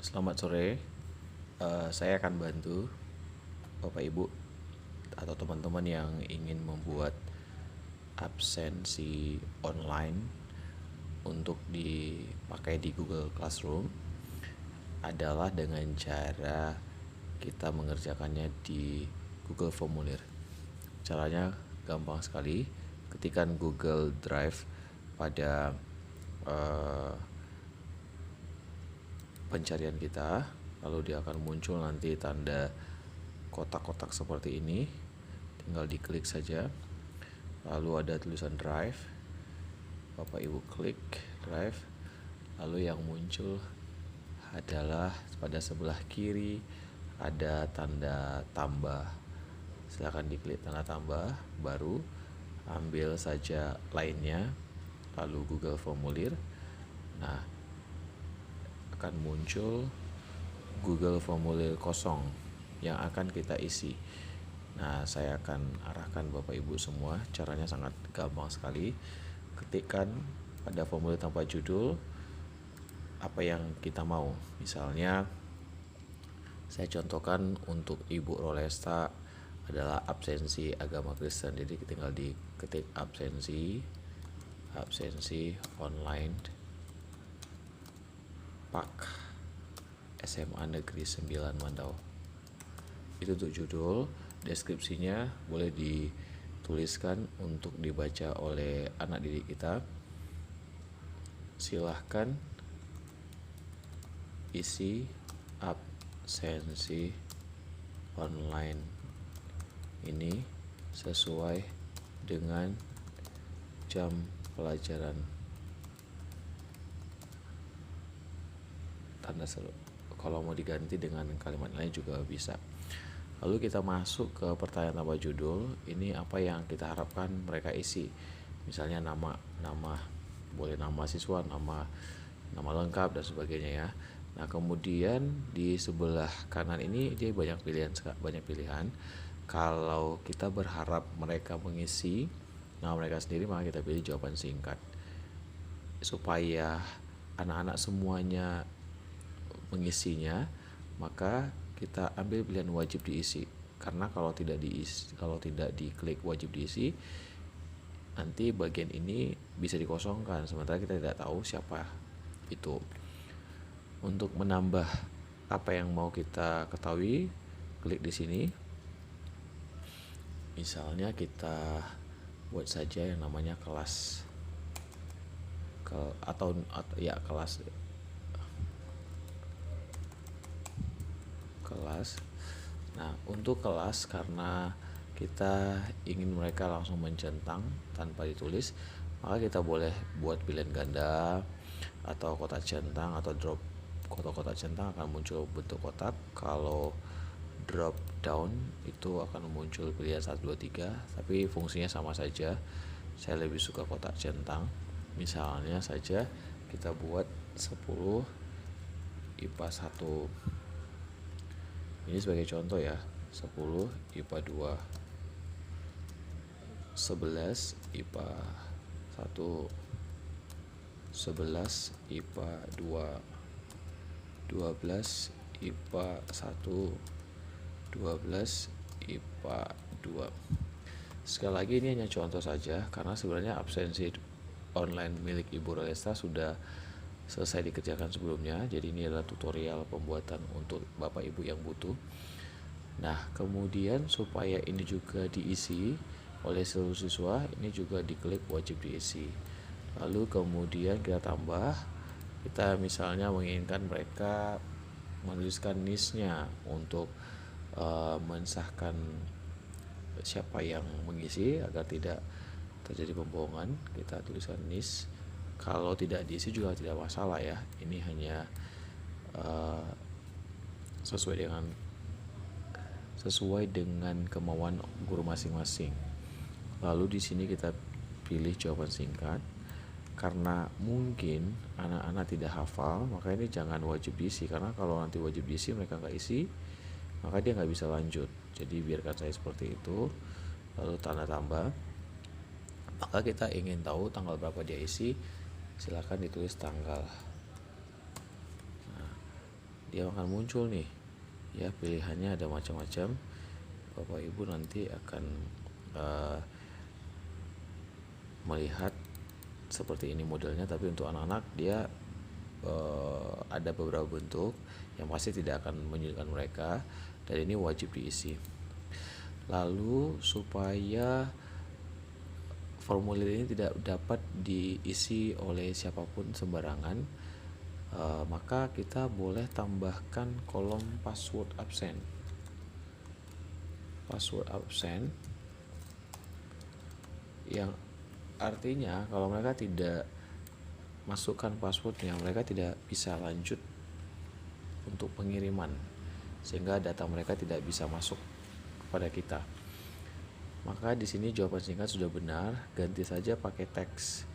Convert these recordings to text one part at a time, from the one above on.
Selamat sore. Saya akan bantu Bapak Ibu atau teman-teman yang ingin membuat absensi online untuk dipakai di Google Classroom adalah dengan cara kita mengerjakannya di Google Formulir. Caranya gampang sekali. Ketikkan Google Drive pada pencarian kita, lalu dia akan muncul nanti tanda kotak-kotak seperti ini. Tinggal diklik saja, lalu ada tulisan Drive. Bapak Ibu klik Drive, lalu yang muncul adalah pada sebelah kiri ada tanda tambah. Silakan diklik tanda tambah, baru ambil saja lainnya, lalu Google Formulir. Nah, akan muncul Google Formulir kosong yang akan kita isi. Nah, saya akan arahkan Bapak Ibu semua. Caranya sangat gampang sekali. Ketikkan pada formulir tanpa judul apa yang kita mau. Misalnya saya contohkan untuk Ibu Rolesta adalah absensi agama Kristen. Jadi tinggal diketik absensi online Pak SMA Negeri 9 Mandau. Itu untuk judul. Deskripsinya boleh dituliskan untuk dibaca oleh anak didik kita. Silahkan isi absensi online ini sesuai dengan jam pelajaran. Tanda seru. Kalau mau diganti dengan kalimat lain juga bisa. Lalu kita masuk ke pertanyaan tanpa judul. Ini apa yang kita harapkan mereka isi. Misalnya nama boleh nama siswa, nama lengkap dan sebagainya ya. Nah, kemudian di sebelah kanan ini dia banyak pilihan. Kalau kita berharap mereka mengisi nama mereka sendiri, maka kita pilih jawaban singkat. Supaya anak-anak semuanya mengisinya, maka kita ambil pilihan wajib diisi. Karena kalau tidak diklik wajib diisi, nanti bagian ini bisa dikosongkan, sementara kita tidak tahu siapa itu. Untuk menambah apa yang mau kita ketahui, klik di sini. Misalnya kita buat saja yang namanya kelas kelas. Nah, untuk kelas karena kita ingin mereka langsung mencentang tanpa ditulis, maka kita boleh buat pilihan ganda atau kotak centang atau drop. Kotak-kotak centang akan muncul bentuk kotak. Kalau drop down itu akan muncul pilihan 1, 2, 3, tapi fungsinya sama saja. Saya lebih suka kotak centang. Misalnya saja kita buat 10 IPA 1. Ini sebagai contoh ya. 10 IPA 2, 11 IPA 1, 11 IPA 2, 12 IPA 1, 12 IPA 2. Sekali lagi ini hanya contoh saja, karena sebenarnya absensi online milik Ibu Rolesta sudah selesai dikerjakan sebelumnya. Jadi ini adalah tutorial pembuatan untuk Bapak Ibu yang butuh. Nah, kemudian supaya ini juga diisi oleh seluruh siswa, ini juga diklik wajib diisi. Lalu kemudian kita tambah, kita misalnya menginginkan mereka menuliskan NIS-nya untuk mensahkan siapa yang mengisi agar tidak terjadi pembohongan. Kita tuliskan NIS. Kalau tidak diisi juga tidak masalah ya. Ini hanya sesuai dengan kemauan guru masing-masing. Lalu di sini kita pilih jawaban singkat. Karena mungkin anak-anak tidak hafal, maka ini jangan wajib diisi. Karena kalau nanti wajib diisi mereka nggak isi, maka dia nggak bisa lanjut. Jadi biarkan saya seperti itu. Lalu tanda tambah. Maka kita ingin tahu tanggal berapa dia isi, silakan ditulis tanggal. Nah, dia akan muncul nih ya, pilihannya ada macam-macam. Bapak Ibu nanti akan melihat seperti ini modelnya, tapi untuk anak-anak dia ada beberapa bentuk yang pasti tidak akan menyulitkan mereka, dan ini wajib diisi. Lalu supaya formulir ini tidak dapat diisi oleh siapapun sembarangan, maka kita boleh tambahkan kolom password absen. Password absen yang artinya kalau mereka tidak masukkan passwordnya, mereka tidak bisa lanjut untuk pengiriman, sehingga data mereka tidak bisa masuk kepada kita. Maka di sini jawaban singkat sudah benar, ganti saja pakai teks.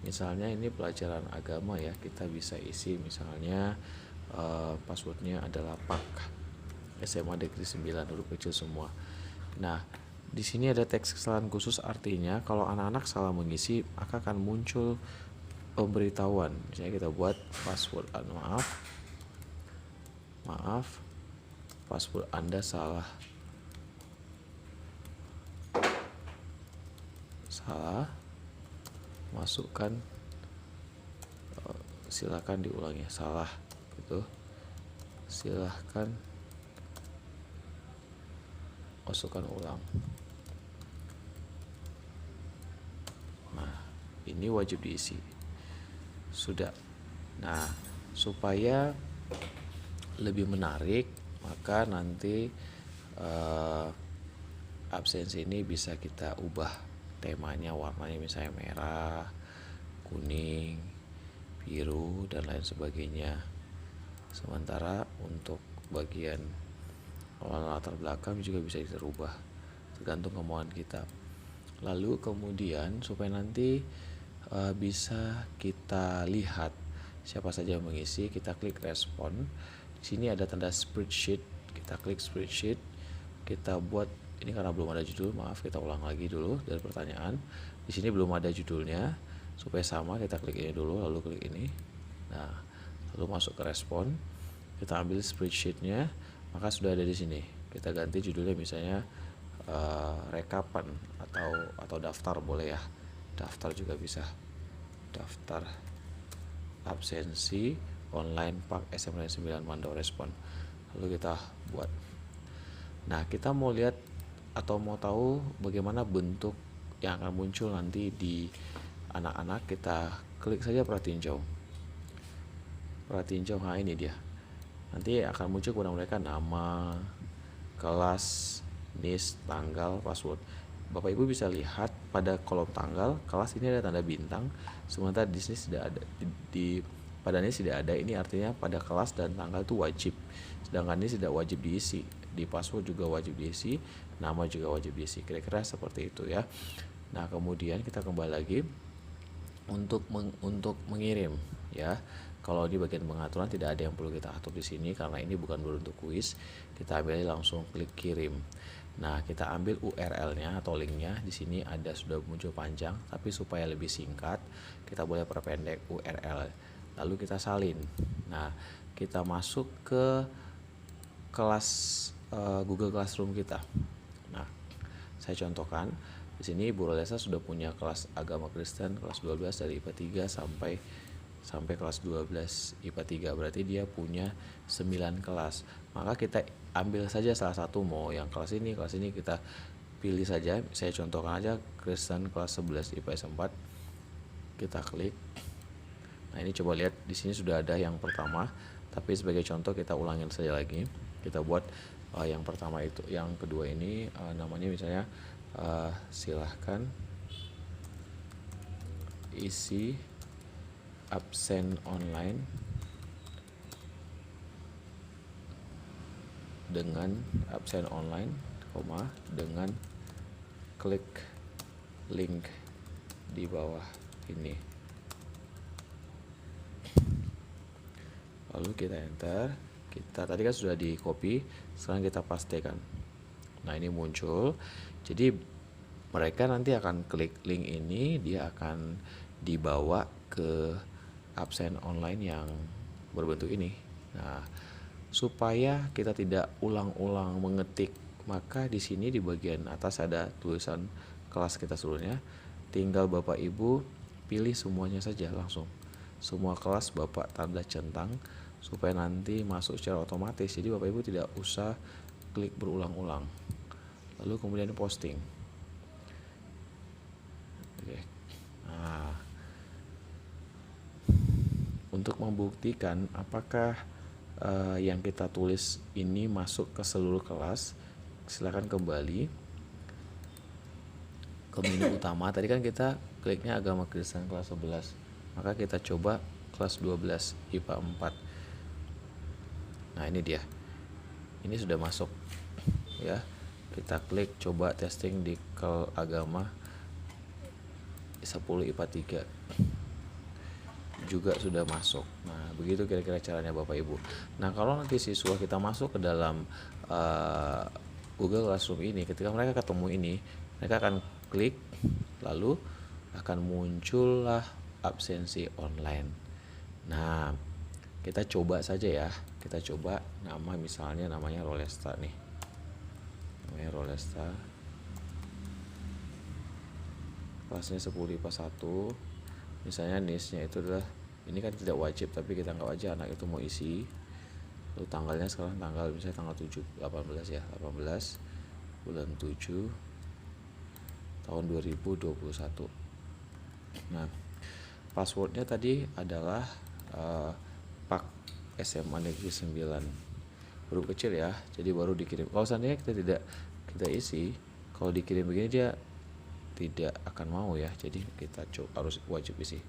Misalnya ini pelajaran agama ya, kita bisa isi misalnya passwordnya adalah PAK SMA Negeri 9 huruf kecil semua. Nah, di sini ada teks kesalahan khusus, artinya kalau anak-anak salah mengisi maka akan muncul pemberitahuan. Misalnya kita buat password, maaf, password Anda salah, masukkan, silakan diulangi, salah gitu, silahkan masukkan ulang. Nah, ini wajib diisi. Sudah. Nah, supaya lebih menarik, maka nanti absensi ini bisa kita ubah temanya, warnanya misalnya merah, kuning, biru, dan lain sebagainya. Sementara untuk bagian latar belakang juga bisa dirubah, tergantung kemauan kita. Lalu kemudian supaya nanti bisa kita lihat siapa saja yang mengisi, kita klik respon. Di sini ada tanda spreadsheet, kita klik spreadsheet, kita buat ini karena belum ada judul, maaf, kita ulang lagi dulu dari pertanyaan. Di sini belum ada judulnya, supaya sama kita klik ini dulu, lalu klik ini. Nah, lalu masuk ke respon, kita ambil spreadsheetnya, maka sudah ada di sini. Kita ganti judulnya misalnya rekapan atau daftar boleh ya, daftar juga bisa, daftar absensi online PAK SMA 9 Mandau respon. Lalu kita buat. Nah, kita mau lihat atau mau tahu bagaimana bentuk yang akan muncul nanti di anak-anak, kita klik saja perhatiin jauh. Nah ini dia. Nanti akan muncul kepada mereka nama, kelas, NIS, tanggal, password. Bapak Ibu bisa lihat pada kolom tanggal, kelas ini ada tanda bintang, sementara di sini tidak ada, pada ini tidak ada. Ini artinya pada kelas dan tanggal itu wajib, sedangkan ini tidak wajib diisi. Di password juga wajib diisi, nama juga wajib diisi. Kira-kira seperti itu ya. Nah, kemudian kita kembali lagi untuk mengirim ya. Kalau di bagian pengaturan tidak ada yang perlu kita atur di sini karena ini bukan berbentuk kuis. Kita ambil langsung klik kirim. Nah, kita ambil URL-nya atau link-nya. Di sini ada sudah muncul panjang, tapi supaya lebih singkat kita boleh perpendek URL. Lalu kita salin. Nah, kita masuk ke kelas Google Classroom kita. Nah, saya contohkan di sini Bu Rolesa sudah punya kelas agama Kristen kelas 12 dari IPA 3 sampai kelas 12 IPA 3. Berarti dia punya 9 kelas. Maka kita ambil saja salah satu, mau yang kelas ini kita pilih saja. Saya contohkan aja Kristen kelas 11 IPS 4. Kita klik. Nah, ini coba lihat di sini sudah ada yang pertama, tapi sebagai contoh kita ulangin saja lagi. Kita buat yang pertama itu, yang kedua ini namanya misalnya silahkan isi absen online dengan dengan klik link di bawah ini. Lalu kita enter. Kita tadi kan sudah di copy, sekarang kita pastekan. Nah, ini muncul. Jadi mereka nanti akan klik link ini, dia akan dibawa ke absen online yang berbentuk ini. Nah, Supaya kita tidak ulang-ulang mengetik, maka di sini di bagian atas ada tulisan kelas kita seluruhnya. Tinggal Bapak Ibu pilih semuanya saja langsung. Semua kelas Bapak tanda centang supaya nanti masuk secara otomatis. Jadi Bapak Ibu tidak usah klik berulang-ulang. Lalu kemudian posting. Oke. Nah, untuk membuktikan apakah yang kita tulis ini masuk ke seluruh kelas, silakan kembali ke menu utama. Tadi kan kita kliknya agama Kristen kelas 11, maka kita coba kelas 12 IPA 4. Nah ini dia, ini sudah masuk ya. Kita klik coba testing di agama 10 IPA 3 juga sudah masuk. Nah begitu kira-kira caranya Bapak Ibu. Nah kalau nanti siswa kita masuk ke dalam Google Classroom ini, ketika mereka ketemu ini, mereka akan klik, lalu akan muncullah absensi online. Nah kita coba saja ya, kita coba nama, misalnya namanya Rolesta nih, namanya Rolesta, kelasnya 10 IPA 1. Misalnya niche-nya itu adalah, ini kan tidak wajib tapi kita nggak wajib anak itu mau isi. Lalu tanggalnya sekarang tanggal misalnya tanggal 18 ya, 18 bulan 7 tahun 2021. Nah passwordnya tadi adalah Pak SMA Negeri 9, huruf kecil ya, jadi baru dikirim. Kalau seandainya kita isi, kalau dikirim begini dia tidak akan mau ya, jadi kita harus wajib isi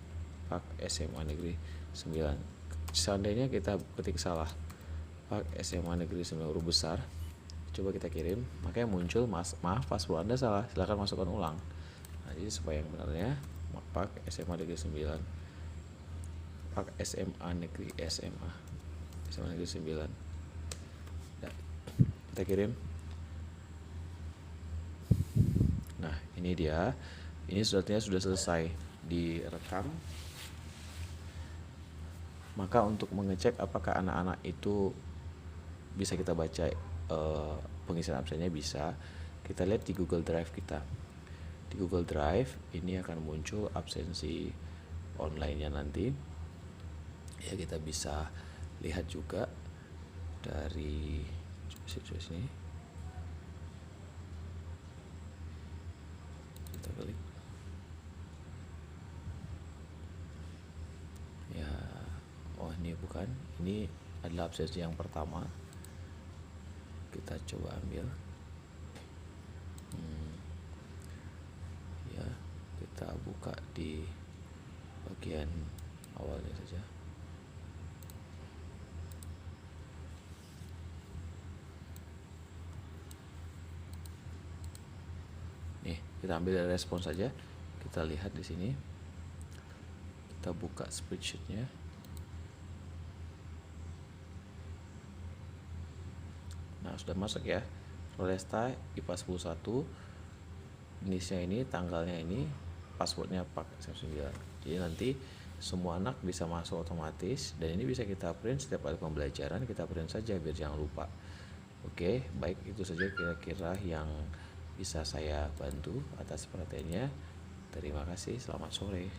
Pak SMA Negeri 9. Seandainya kita ketik salah Pak SMA Negeri 9 huruf besar, coba kita kirim, makanya muncul maaf password Anda salah, silakan masukkan ulang. Nah jadi supaya yang benarnya Pak SMA Negeri 9, Pak SMA Negeri SMA Negeri 9. Nah, kita kirim. Nah ini dia, ini suratnya sudah selesai direkam. Maka untuk mengecek apakah anak-anak itu bisa kita baca pengisian absennya, bisa kita lihat di Google Drive kita. Di Google Drive ini akan muncul absensi online-nya nanti ya, kita bisa lihat juga dari sini. Kita klik ya, oh ini bukan, ini adalah absensi yang pertama. Kita coba ambil ya, kita buka di bagian awalnya saja. Nih kita ambil dari respon saja, kita lihat di sini, kita buka spreadsheetnya. Nah sudah masuk ya, Rolesta IPA 101, niche-nya ini, tanggalnya ini, passwordnya Pak SM9. Jadi nanti semua anak bisa masuk otomatis, dan ini bisa kita print setiap kali pembelajaran, kita print saja biar jangan lupa. Oke, baik, itu saja kira-kira yang bisa saya bantu atas perhatiannya. Terima kasih, selamat sore.